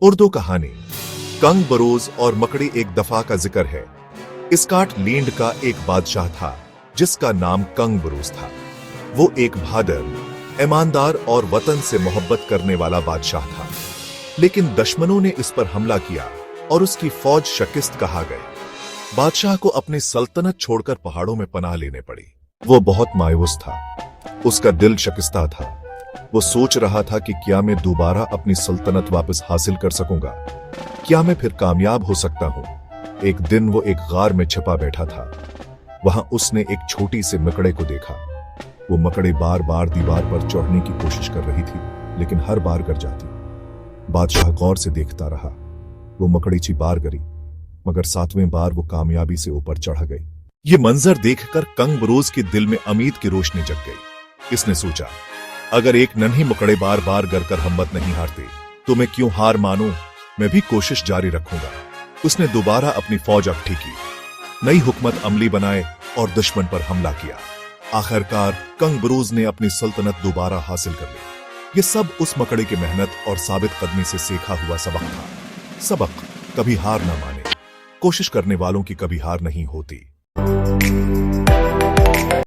उर्दू कहानी कंग बरोज और मकड़ी एक दफा का जिक्र है। स्कॉटलैंड का एक बादशाह था जिसका नाम कंग बरोज था। वो एक बहादुर, ईमानदार और वतन से मोहब्बत करने वाला बादशाह था। लेकिन दुश्मनों ने इस पर हमला किया और उसकी फौज शिकस्त कहा गई। बादशाह को अपनी सल्तनत छोड़कर पहाड़ों में पनाह लेने पड़ी। वो बहुत मायूस था, उसका दिल शिकस्ता था। वो सोच रहा था कि क्या मैं दोबारा अपनी सल्तनत वापस हासिल कर सकूंगा, क्या मैं फिर कामयाब हो सकता हूं। एक दिन वो एक गार में छिपा बैठा था। वहां उसने एक छोटी सी मकड़े को देखा। वो मकड़े बार बार दीवार पर चढ़ने की कोशिश कर रही थी, लेकिन हर बार गिर जाती। बादशाह गौर से देखता रहा। वो मकड़ीची बार गिरी, मगर 7वें बार वो कामयाबी से ऊपर चढ़ गई। ये मंजर देखकर कंग बरोज के दिल में उम्मीद की रोशनी जग गई। इसने सोचा, अगर एक नन्ही मकड़े बार बार गिरकर हिम्मत नहीं हारते तो मैं क्यों हार मानूं, मैं भी कोशिश जारी रखूंगा। उसने दोबारा अपनी फौज इकट्ठी की, नई हुकूमत अमली बनाए और दुश्मन पर हमला किया। आखिरकार कंग बरोज ने अपनी सल्तनत दोबारा हासिल कर ली। ये सब उस मकड़े की मेहनत और साबित कदमी से सीखा हुआ सबक था। सबक, कभी हार ना माने, कोशिश करने वालों की कभी हार नहीं होती।